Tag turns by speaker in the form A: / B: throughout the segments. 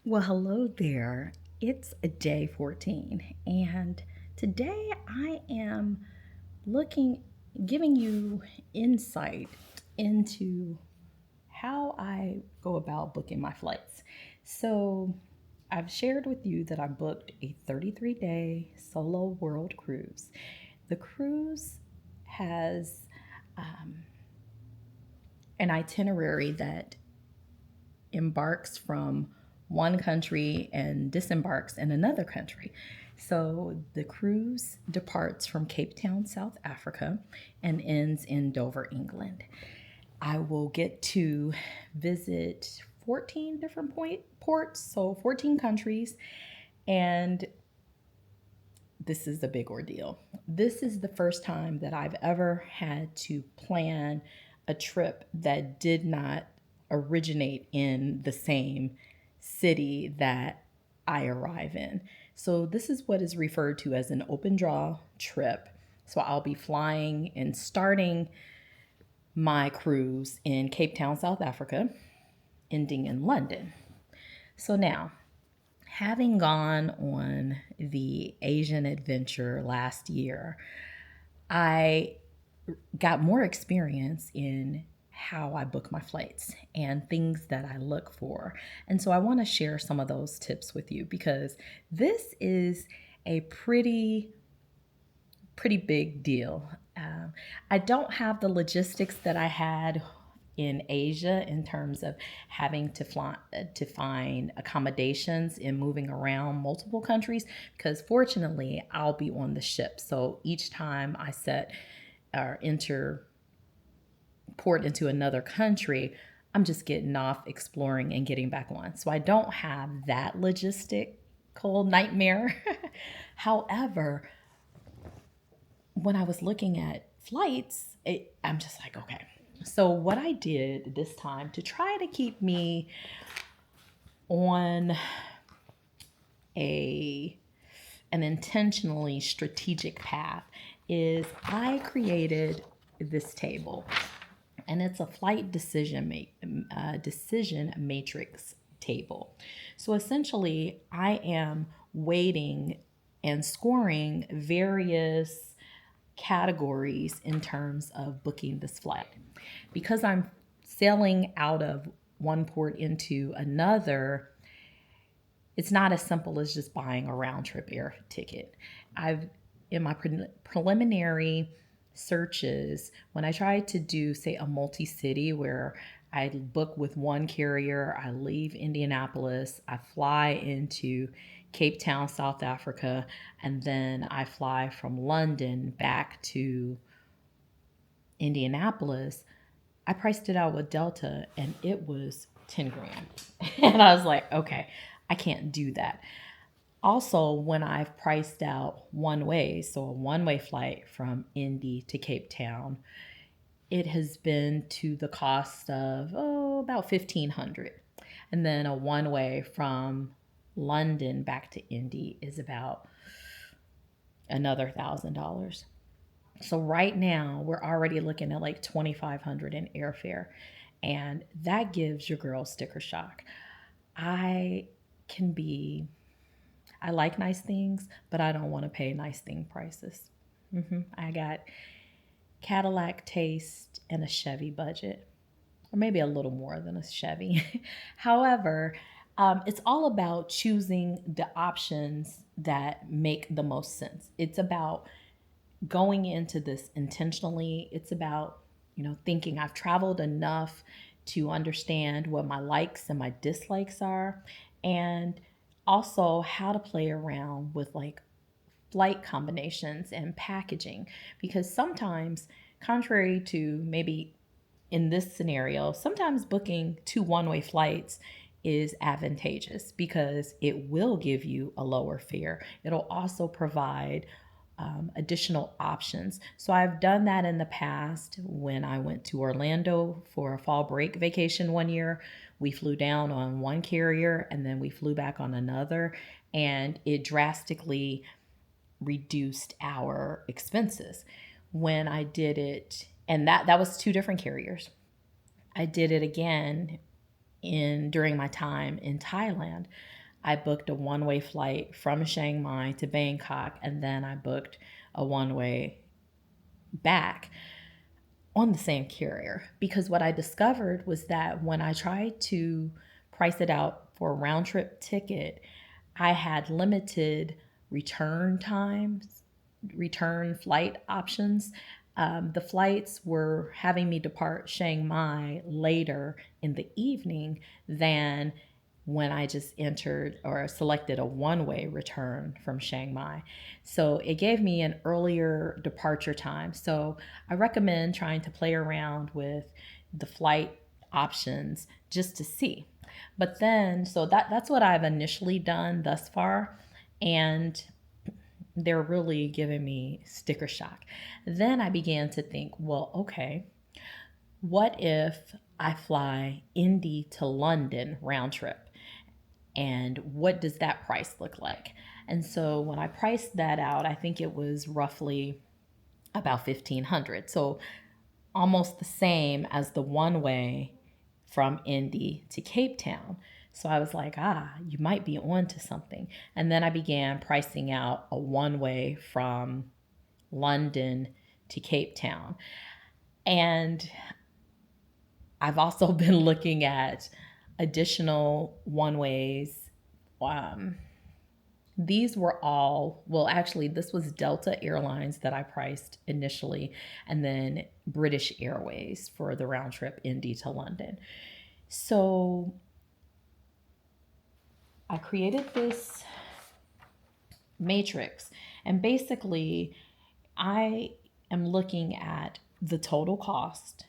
A: Well, hello there. It's a day 14, and today I am looking, giving you insight into how I go about booking my flights. So, I've shared with you that I booked a 33-day solo world cruise. The cruise has an itinerary that embarks from one country and disembarks in another country. So the cruise departs from Cape Town, South Africa, and ends in Dover, England. I will get to visit 14 different ports, so 14 countries, and this is a big ordeal. This is the first time that I've ever had to plan a trip that did not originate in the same city that I arrive in. So, this is what is referred to as an open draw trip. So, I'll be flying and starting my cruise in Cape Town, South Africa, ending in London. So, now having gone on the Asian adventure last year, I got more experience in how I book my flights and things that I look for. And so I want to share some of those tips with you because this is a pretty big deal. I don't have the logistics that I had in Asia in terms of having to fly to find accommodations and moving around multiple countries because fortunately I'll be on the ship. So each time I set or enter port into another country, I'm just getting off, exploring, and getting back on. So I don't have that logistical nightmare. However, when I was looking at flights, I'm just like, okay. So what I did this time to try to keep me on a an intentionally strategic path is I created this table, and it's a flight decision matrix table. So essentially, I am weighting and scoring various categories in terms of booking this flight. Because I'm sailing out of one port into another, it's not as simple as just buying a round trip air ticket. I've in my preliminary searches, when I try to do, say, a multi city where I book with one carrier, I leave Indianapolis, I fly into Cape Town, South Africa, and then I fly from London back to Indianapolis, I priced it out with Delta and it was 10 grand. And I was like, okay, I can't do that. Also, when I've priced out one way, so a one way flight from Indy to Cape Town, it has been to the cost of about 1,500. And then a one way from London back to Indy is about another $1,000. So right now we're already looking at like 2,500 in airfare, and that gives your girl sticker shock. I can be I like nice things, but I don't want to pay nice thing prices. I got Cadillac taste and a Chevy budget, or maybe a little more than a Chevy. However, it's all about choosing the options that make the most sense. It's about going into this intentionally. It's about, thinking I've traveled enough to understand what my likes and my dislikes are, and also how to play around with like flight combinations and packaging. Because sometimes, contrary to maybe in this scenario, sometimes booking two one way flights is advantageous because it will give you a lower fare. It'll also provide additional options. So I've done that in the past when I went to Orlando for a fall break vacation one year. We flew down on one carrier and then we flew back on another, and it drastically reduced our expenses. When I did it, and that was two different carriers. I did it again during my time in Thailand. I booked a one-way flight from Chiang Mai to Bangkok, and then I booked a one-way back on the same carrier, because what I discovered was that when I tried to price it out for a round trip ticket, I had limited return times, return flight options. The flights were having me depart Chiang Mai later in the evening than when I just entered or selected a one way return from Chiang Mai. So it gave me an earlier departure time. So I recommend trying to play around with the flight options just to see. But then, so that's what I've initially done thus far. And they're really giving me sticker shock. Then I began to think, well, okay, what if I fly Indy to London round trip? And what does that price look like? And so when I priced that out, I think it was roughly about 1500. So almost the same as the one way from Indy to Cape Town. So I was like, you might be onto something. And then I began pricing out a one way from London to Cape Town. And I've also been looking at additional one ways. These were all, well, actually, this was Delta Airlines that I priced initially, and then British Airways for the round trip Indy to London. So I created this matrix, and basically, I am looking at the total cost.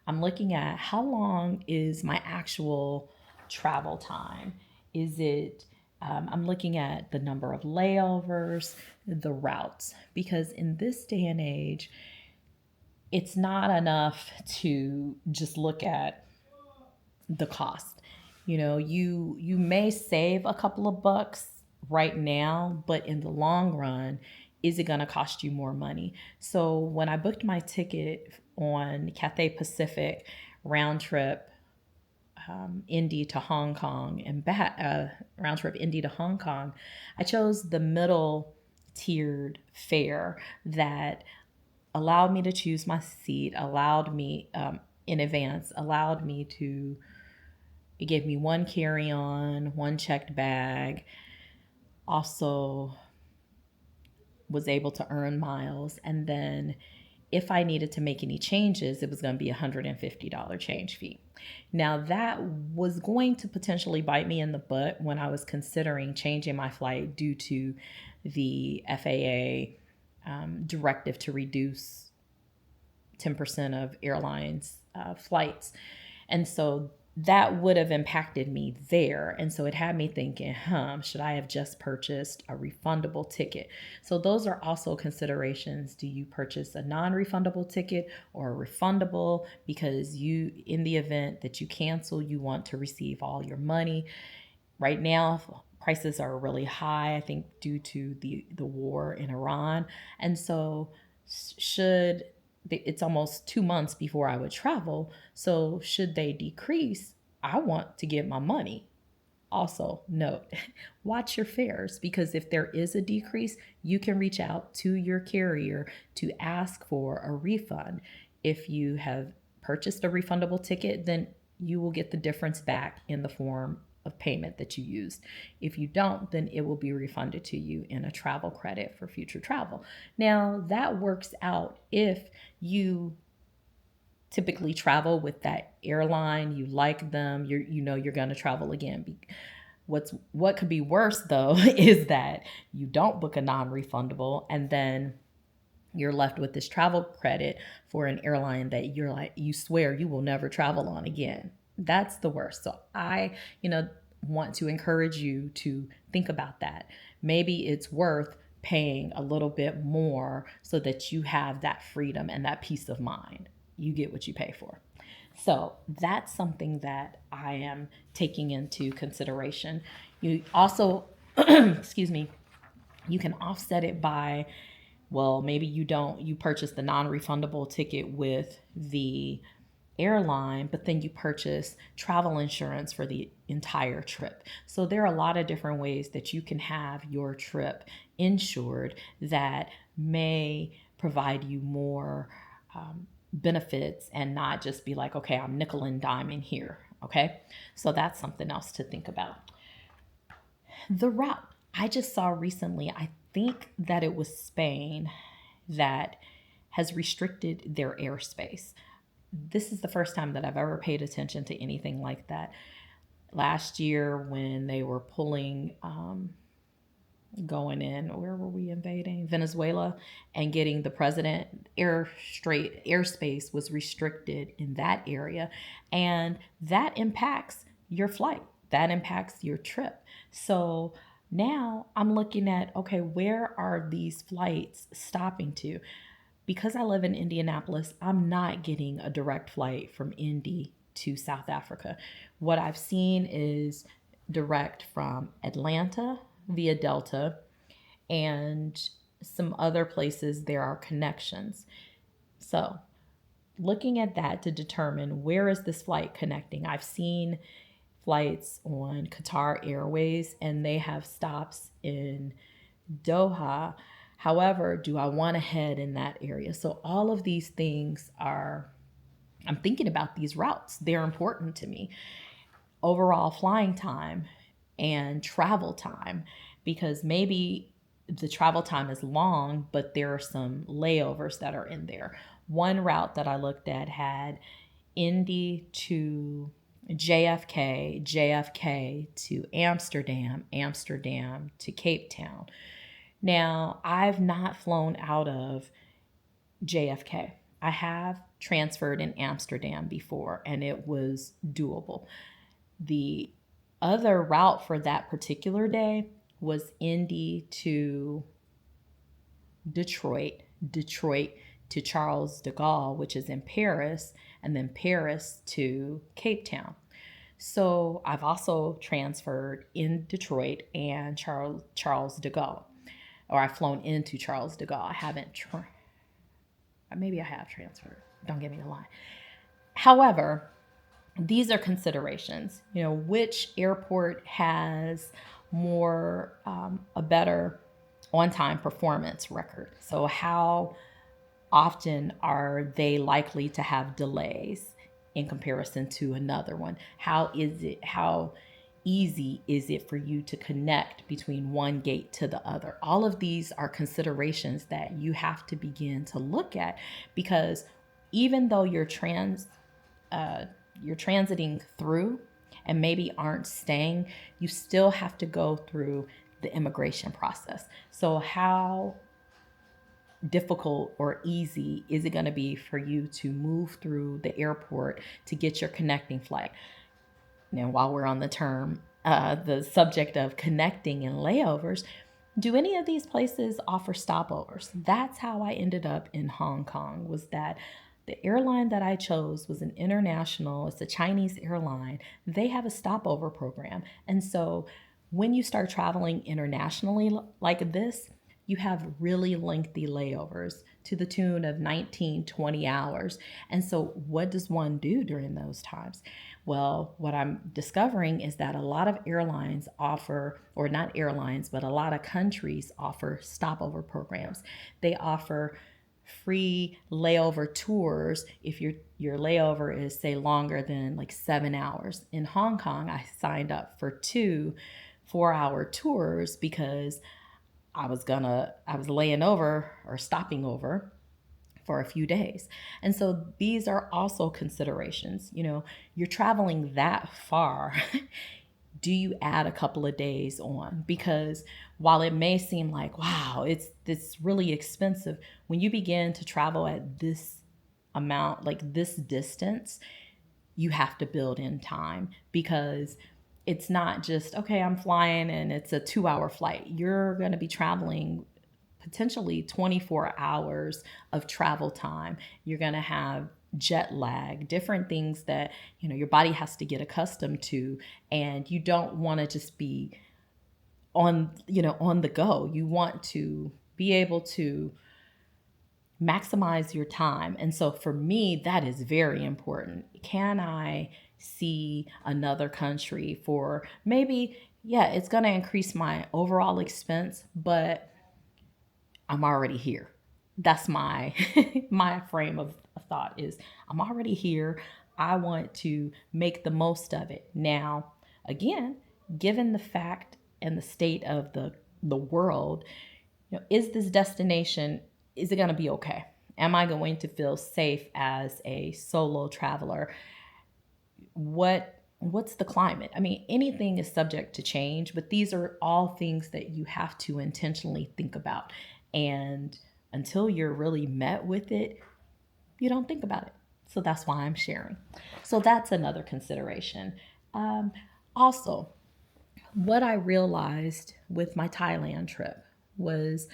A: I'm looking at how long is my actual travel time. Is it, I'm looking at the number of layovers, the routes, because in this day and age, it's not enough to just look at the cost. You may save a couple of bucks right now, but in the long run, is it going to cost you more money? So when I booked my ticket on Cathay Pacific round trip Indy to Hong Kong and back, round trip Indy to Hong Kong, I chose the middle tiered fare that allowed me to choose my seat, allowed me in advance, allowed me to, it gave me one carry-on, one checked bag, also was able to earn miles. And then if I needed to make any changes, it was going to be $150 change fee. Now that was going to potentially bite me in the butt when I was considering changing my flight due to the FAA directive to reduce 10% of airlines flights. And so that would have impacted me there. And so it had me thinking, should I have just purchased a refundable ticket? So those are also considerations. Do you purchase a non-refundable ticket or a refundable? Because in the event that you cancel, you want to receive all your money. Right now, prices are really high, I think, due to the war in Iran. And so it's almost 2 months before I would travel. So should they decrease, I want to get my money. Also, note, watch your fares, because if there is a decrease, you can reach out to your carrier to ask for a refund. If you have purchased a refundable ticket, then you will get the difference back in the form of payment that you used. If you don't, then it will be refunded to you in a travel credit for future travel. Now, that works out if you typically travel with that airline, you like them, you're going to travel again. What could be worse though is that you don't book a non-refundable and then you're left with this travel credit for an airline that you swear you will never travel on again. That's the worst. So I, want to encourage you to think about that. Maybe it's worth paying a little bit more so that you have that freedom and that peace of mind. You get what you pay for. So that's something that I am taking into consideration. You also, excuse me, you can offset it by, well, maybe you purchase the non-refundable ticket with the airline, but then you purchase travel insurance for the entire trip. So there are a lot of different ways that you can have your trip insured that may provide you more benefits and not just be like, okay, I'm nickel and diming here. Okay. So that's something else to think about. The route I just saw recently, I think that it was Spain that has restricted their airspace. This is the first time that I've ever paid attention to anything like that. Last year, when they were pulling, going in, where were we invading? Venezuela, and getting the president, airspace was restricted in that area. And that impacts your flight, that impacts your trip. So now I'm looking at, okay, where are these flights stopping to? Because I live in Indianapolis, I'm not getting a direct flight from Indy to South Africa. What I've seen is direct from Atlanta via Delta and some other places there are connections. So, looking at that to determine where is this flight connecting. I've seen flights on Qatar Airways and they have stops in Doha. However, do I want to head in that area? So all of these things I'm thinking about these routes. They're important to me. Overall flying time and travel time, because maybe the travel time is long, but there are some layovers that are in there. One route that I looked at had Indy to JFK, JFK to Amsterdam, Amsterdam to Cape Town. Now, I've not flown out of JFK. I have transferred in Amsterdam before and it was doable. The other route for that particular day was Indy to Detroit, Detroit to Charles de Gaulle, which is in Paris, and then Paris to Cape Town. So I've also transferred in Detroit and Charles de Gaulle, or I've flown into Charles de Gaulle. I haven't, maybe I have transferred. Don't get me a lie. However, these are considerations. You know, which airport has more, a better on-time performance record? So how often are they likely to have delays in comparison to another one? How easy is it for you to connect between one gate to the other? All of these are considerations that you have to begin to look at, because even though you're transiting through and maybe aren't staying, you still have to go through the immigration process. So how difficult or easy is it going to be for you to move through the airport to get your connecting flight? Now, while we're on the subject of connecting and layovers, do any of these places offer stopovers? That's how I ended up in Hong Kong, was that the airline that I chose was an international, it's a Chinese airline. They have a stopover program. And so when you start traveling internationally like this, you have really lengthy layovers to the tune of 19, 20 hours. And so what does one do during those times? Well, what I'm discovering is that a lot of airlines offer, or not airlines, but a lot of countries offer stopover programs. They offer free layover tours if your layover is, say, longer than like 7 hours. In Hong Kong, I signed up for 2 4-hour tours because I was laying over or stopping over for a few days. And so these are also considerations. You know, you're traveling that far. Do you add a couple of days on? Because while it may seem like, wow, it's really expensive, when you begin to travel at this amount, like this distance, you have to build in time, because it's not just, okay, I'm flying and it's a 2-hour flight. You're going to be traveling potentially 24 hours of travel time. You're going to have jet lag, different things that, you know, your body has to get accustomed to. And you don't want to just be on the go. You want to be able to maximize your time. And so for me, that is very important. Can I see another country for maybe, yeah, it's going to increase my overall expense, but I'm already here. That's my my frame of thought is I'm already here. I want to make the most of it. Now, again, given the fact and the state of the world, is this destination, is it going to be okay? Am I going to feel safe as a solo traveler? What's the climate? I mean, anything is subject to change, but these are all things that you have to intentionally think about. And until you're really met with it, you don't think about it. So that's why I'm sharing. So that's another consideration. Um, Also, what I realized with my Thailand trip was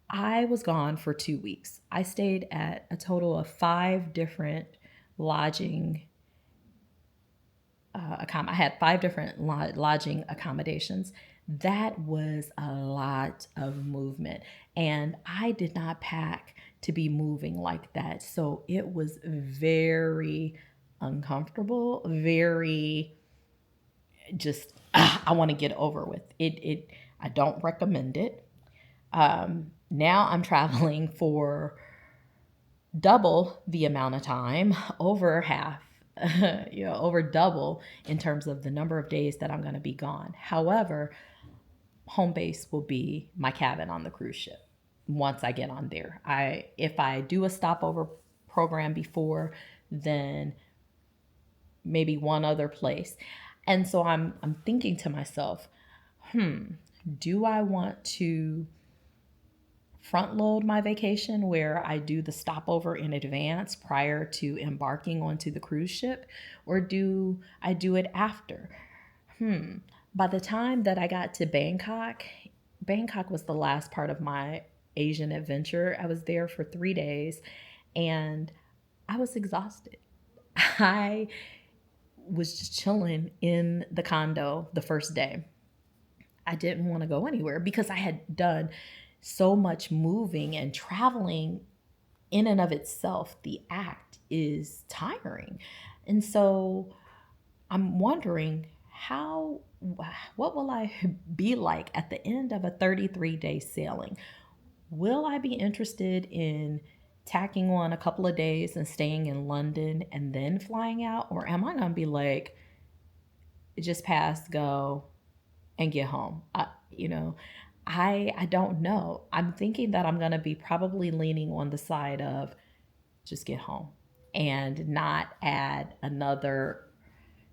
A: I was gone for 2 weeks. I stayed at a total of 5 different lodging I had 5 different lodging accommodations. That was a lot of movement, and I did not pack to be moving like that. So it was very uncomfortable, very just I want to get over with it. I don't recommend it. Now I'm traveling for double the amount of time, over half, over double in terms of the number of days that I'm going to be gone. However, home base will be my cabin on the cruise ship once I get on there. If I do a stopover program before, then maybe one other place. And so I'm thinking to myself, do I want to front load my vacation where I do the stopover in advance prior to embarking onto the cruise ship, or do I do it after? By the time that I got to Bangkok, Bangkok was the last part of my Asian adventure. I was there for 3 days and I was exhausted. I was just chilling in the condo the first day. I didn't want to go anywhere because I had done so much moving and traveling in and of itself. The act is tiring. And so I'm wondering what will I be like at the end of a 33-day sailing? Will I be interested in tacking on a couple of days and staying in London and then flying out? Or am I going to be like, just pass, go, and get home? I don't know. I'm thinking that I'm going to be probably leaning on the side of just get home and not add another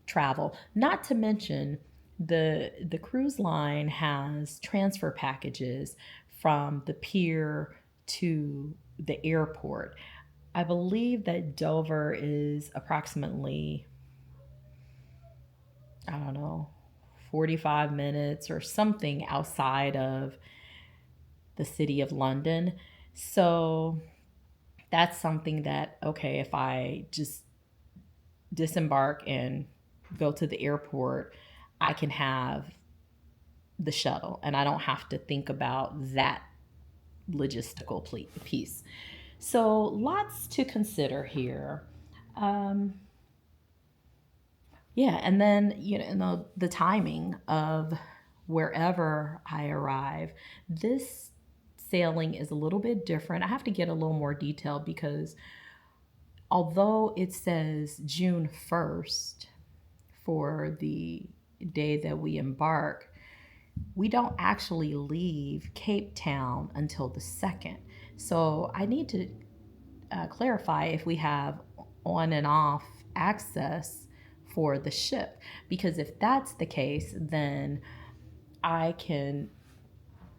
A: travel. Not to mention the cruise line has transfer packages from the pier to the airport. I believe that Dover is approximately, I don't know, 45 minutes or something outside of the city of London. So that's something that, okay, if I just disembark and go to the airport, I can have the shuttle and I don't have to think about that logistical piece. So lots to consider here. Um, yeah, and then the timing of wherever I arrive. This sailing is a little bit different. I have to get a little more detail because although it says June 1st for the day that we embark, we don't actually leave Cape Town until the 2nd. So I need to clarify if we have on and off access for the ship, because if that's the case, then I can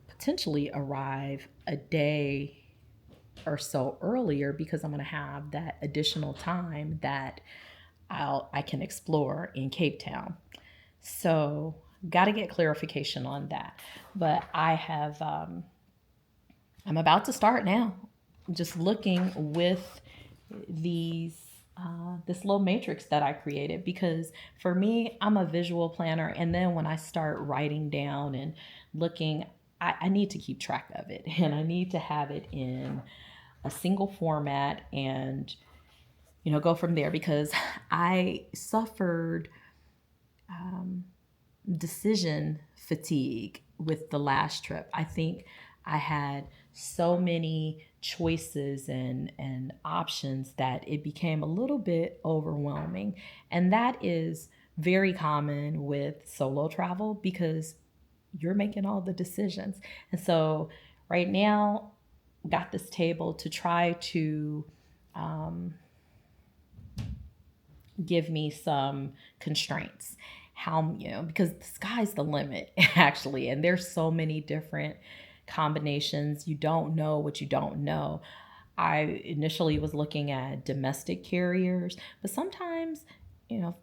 A: potentially arrive a day or so earlier because I'm going to have that additional time that I can explore in Cape Town. So got to get clarification on that. But I'm about to start now, just looking with this little matrix that I created, because for me, I'm a visual planner. And then when I start writing down and looking, I need to keep track of it and I need to have it in a single format and, go from there, because I suffered decision fatigue with the last trip. I think I had so many choices and options that it became a little bit overwhelming. And that is very common with solo travel because you're making all the decisions. And so right now, got this table to try to um, give me some constraints. How, because the sky's the limit, actually. And there's so many different combinations. You don't know what you don't know. I initially was looking at domestic carriers, but sometimes,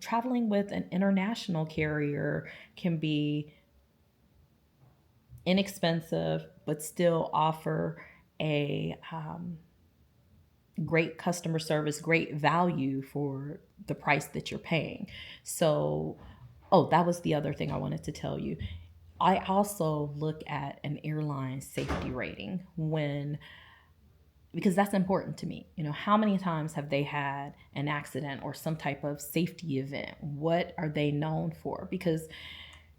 A: traveling with an international carrier can be inexpensive, but still offer a great customer service, great value for the price that you're paying. So, oh, that was the other thing I wanted to tell you. I also look at an airline safety rating because that's important to me. How many times have they had an accident or some type of safety event? What are they known for? Because,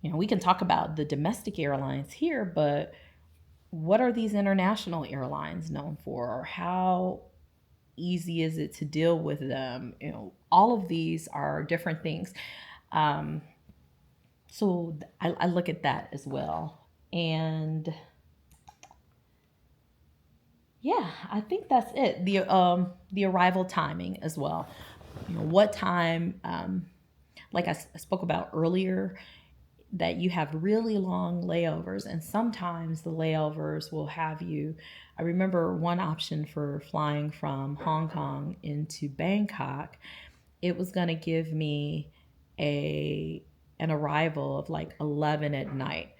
A: we can talk about the domestic airlines here, but what are these international airlines known for? Or how easy is it to deal with them? All of these are different things. So I look at that as well. And yeah, I think that's it. The arrival timing as well. What time, like I spoke about earlier, that you have really long layovers, and sometimes the layovers will have you. I remember one option for flying from Hong Kong into Bangkok, it was going to give me a an arrival of like 11 at night.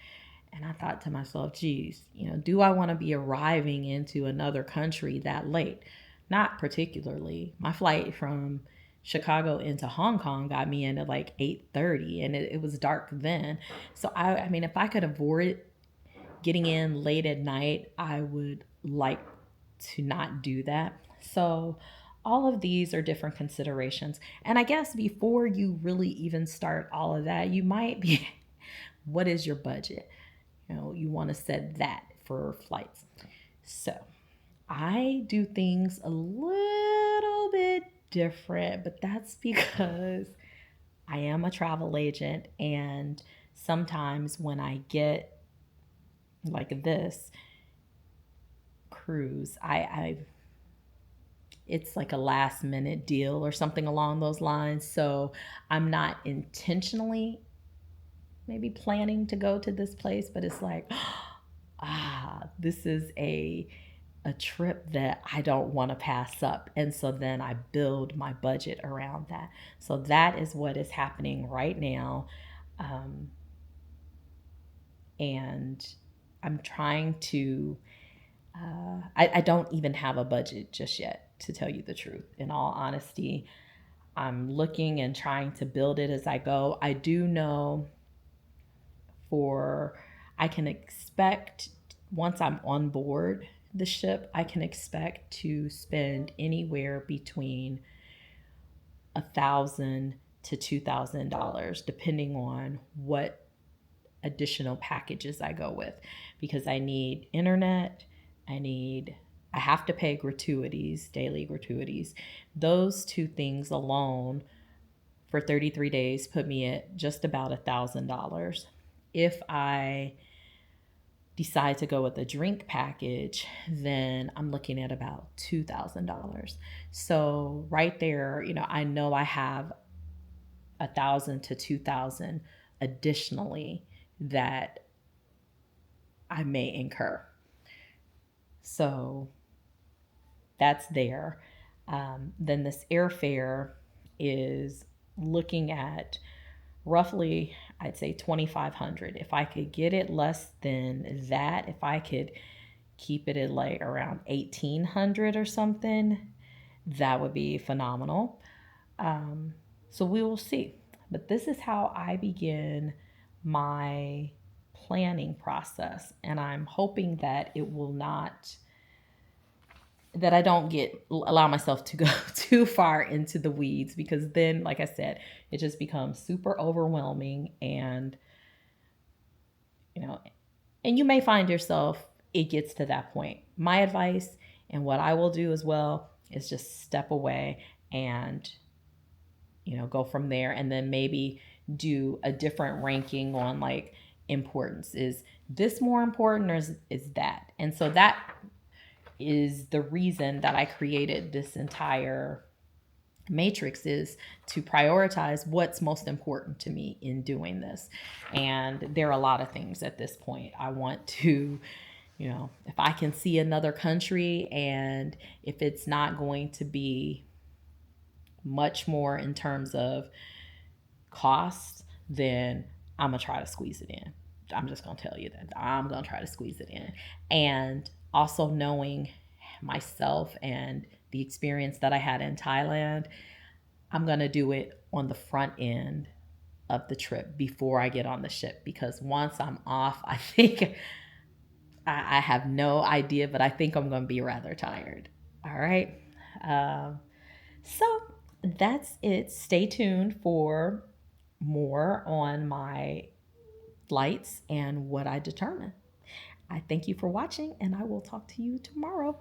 A: And I thought to myself, geez, do I want to be arriving into another country that late? Not particularly. My flight from Chicago into Hong Kong got me in at like 8:30, and it was dark then. So I mean, if I could avoid getting in late at night, I would like to not do that. So all of these are different considerations. And I guess before you really even start all of that, you might be, what is your budget? You want to set that for flights. So I do things a little bit different, but that's because I am a travel agent. And sometimes when I get like this cruise, I it's like a last minute deal or something along those lines. So I'm not intentionally maybe planning to go to this place, but it's like, this is a trip that I don't want to pass up. And so then I build my budget around that. So that is what is happening right now. And I'm trying to, I don't even have a budget just yet, to tell you the truth. In all honesty, I'm looking and trying to build it as I go. I do know I can expect, once I'm on board the ship, I can expect to spend anywhere between $1,000 to $2,000, depending on what additional packages I go with, because I need internet, I have to pay gratuities, daily gratuities. Those two things alone for 33 days put me at just about $1,000. If I decide to go with a drink package, then I'm looking at about $2,000. So right there, I know I have 1,000 to 2,000 additionally that I may incur. So that's there. Then this airfare is looking at roughly, I'd say 2,500. If I could get it less than that, if I could keep it at like around 1,800 or something, that would be phenomenal. So we will see. But this is how I begin my planning process, and I'm hoping that it will not that I don't allow myself to go too far into the weeds, because then, like I said, it just becomes super overwhelming. And you know, and you may find yourself, it gets to that point. My advice, and what I will do as well, is just step away and go from there, and then maybe do a different ranking on like importance. Is this more important, or is that? And so that is the reason that I created this entire matrix, is to prioritize what's most important to me in doing this. And there are a lot of things at this point. I want to, if I can see another country, and if it's not going to be much more in terms of cost, then I'm going to try to squeeze it in. I'm just going to tell you that I'm going to try to squeeze it in. And also knowing myself and the experience that I had in Thailand, I'm going to do it on the front end of the trip before I get on the ship, because once I'm off, I think I have no idea, but I think I'm going to be rather tired. All right. So that's it. Stay tuned for more on my flights and what I determine. I thank you for watching, and I will talk to you tomorrow.